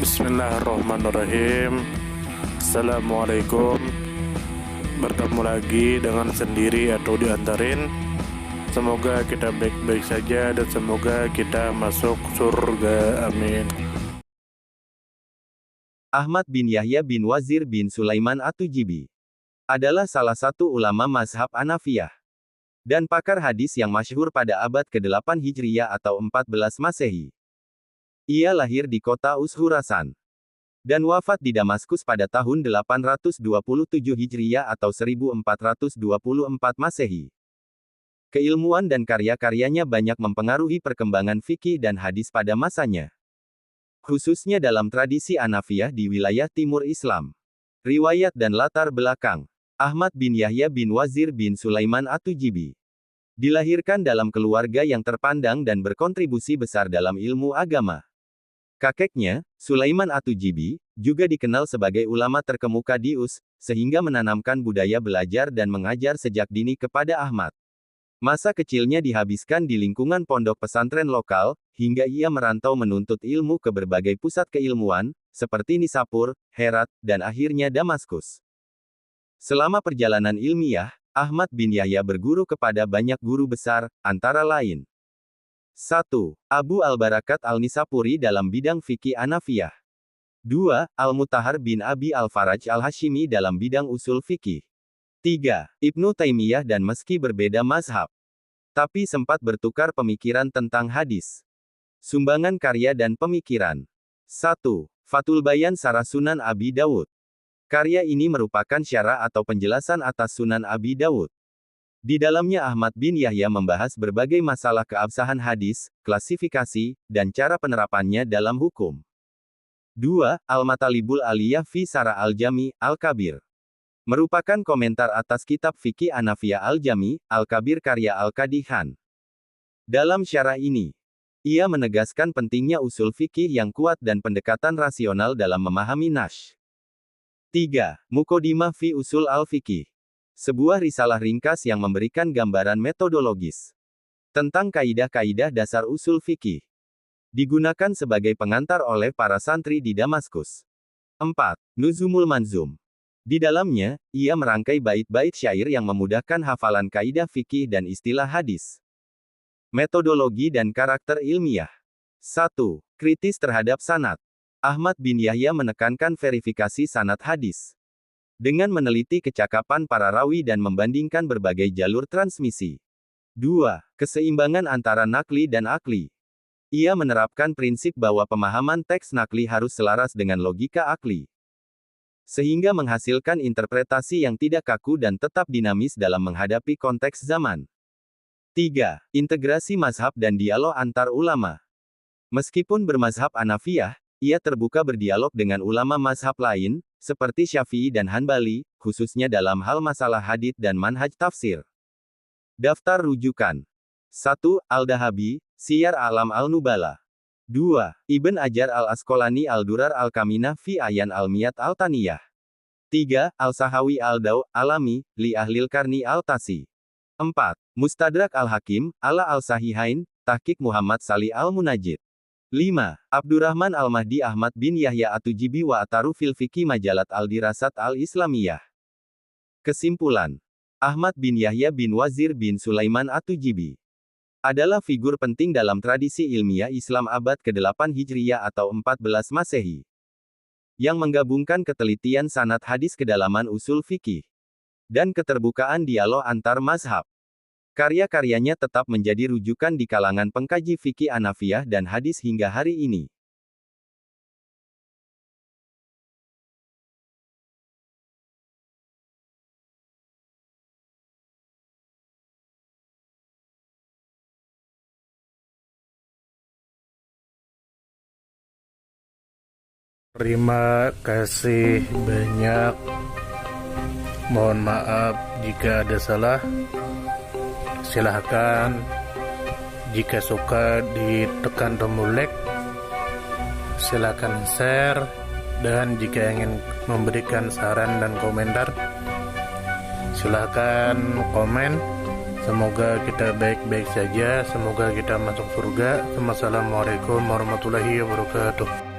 Bismillahirrahmanirrahim. Assalamualaikum. Bertemu lagi dengan sendiri atau diantarin. Semoga kita baik-baik saja dan semoga kita masuk surga. Amin. Ahmad bin Yahya bin Wazir bin Sulaiman At-Tujibi adalah salah satu ulama mazhab Hanafiyah dan pakar hadis yang masyhur pada abad ke-8 Hijriyah atau 14 Masehi. Ia lahir di kota Khurasan dan wafat di Damaskus pada tahun 827 Hijriyah atau 1424 Masehi. Keilmuan dan karya-karyanya banyak mempengaruhi perkembangan fikih dan hadis pada masanya, khususnya dalam tradisi Hanafiyah di wilayah timur Islam. Riwayat dan latar belakang. Ahmad bin Yahya bin Wazir bin Sulaiman At-Tujibi dilahirkan dalam keluarga yang terpandang dan berkontribusi besar dalam ilmu agama. Kakeknya, Sulaiman At-Tujibi, juga dikenal sebagai ulama terkemuka di sehingga menanamkan budaya belajar dan mengajar sejak dini kepada Ahmad. Masa kecilnya dihabiskan di lingkungan pondok pesantren lokal, hingga ia merantau menuntut ilmu ke berbagai pusat keilmuan, seperti Nisapur, Herat, dan akhirnya Damaskus. Selama perjalanan ilmiah, Ahmad bin Yahya berguru kepada banyak guru besar, antara lain 1. Abu Al-Barakat Al-Nisapuri dalam bidang fikih Hanafiyah. 2. Al-Mutahhar bin Abi Al-Faraj Al-Hashimi dalam bidang usul fikih. 3. Ibnu Taimiyah dan meski berbeda mazhab, tapi sempat bertukar pemikiran tentang hadis. Sumbangan karya dan pemikiran. 1. Fathul Bayan Syarah Sunan Abi Dawud. Karya ini merupakan syarah atau penjelasan atas Sunan Abi Dawud. Di dalamnya Ahmad bin Yahya membahas berbagai masalah keabsahan hadis, klasifikasi, dan cara penerapannya dalam hukum. 2. Al-Matalibul Aliyah fi Syarah Al-Jami, Al-Kabir. Merupakan komentar atas kitab fikih Hanafiyah Al-Jami, Al-Kabir karya Al-Qadihan. Dalam syarah ini, ia menegaskan pentingnya usul fikih yang kuat dan pendekatan rasional dalam memahami nash. 3. Muqaddimah fi Usul Al-Fiqih. Sebuah risalah ringkas yang memberikan gambaran metodologis tentang kaidah-kaidah dasar usul fikih. Digunakan sebagai pengantar oleh para santri di Damaskus. 4. Nuzumul Manzum. Di dalamnya, ia merangkai bait-bait syair yang memudahkan hafalan kaidah fikih dan istilah hadis. Metodologi dan karakter ilmiah. 1. Kritis terhadap sanad. Ahmad bin Yahya menekankan verifikasi sanad hadis dengan meneliti kecakapan para rawi dan membandingkan berbagai jalur transmisi. 2. Keseimbangan antara nakli dan akli. Ia menerapkan prinsip bahwa pemahaman teks nakli harus selaras dengan logika akli, sehingga menghasilkan interpretasi yang tidak kaku dan tetap dinamis dalam menghadapi konteks zaman. 3. Integrasi mazhab dan dialog antar ulama. Meskipun bermazhab Hanafiyah, ia terbuka berdialog dengan ulama mazhab lain, seperti Syafi'i dan Hanbali, khususnya dalam hal masalah hadits dan manhaj tafsir. Daftar rujukan. 1. Al-Dahabi, Siyar A'lam Al-Nubala. 2. Ibn Hajar Al-Asqalani Al-Durar Al-Kaminah fi Ayan Al-Miyat Al-Taniyah. 3. Al-Sahawi Al-Daw, Alami, Li Ahlil Karni Al-Tasi. 4. Mustadrak Al-Hakim, Ala Al-Sahihain, Tahqiq Muhammad Salih Al-Munajjid. 5. Abdurrahman Al-Mahdi Ahmad bin Yahya At-Tujibi wa Ataru fil Fiqhi Majalat Al-Dirasat Al-Islamiyah. Kesimpulan. Ahmad bin Yahya bin Wazir bin Sulaiman At-Tujibi adalah figur penting dalam tradisi ilmiah Islam abad ke-8 Hijriyah atau 14 Masehi, yang menggabungkan ketelitian sanad hadis, kedalaman usul fikih, dan keterbukaan dialog antar mazhab. Karya-karyanya tetap menjadi rujukan di kalangan pengkaji fikih Hanafiyah dan hadis hingga hari ini. Terima kasih banyak. Mohon maaf jika ada salah. Silahkan jika suka ditekan tombol like, silahkan share, dan jika ingin memberikan saran dan komentar, silahkan komen. Semoga kita baik-baik saja, semoga kita masuk surga. Wassalamualaikum warahmatullahi wabarakatuh.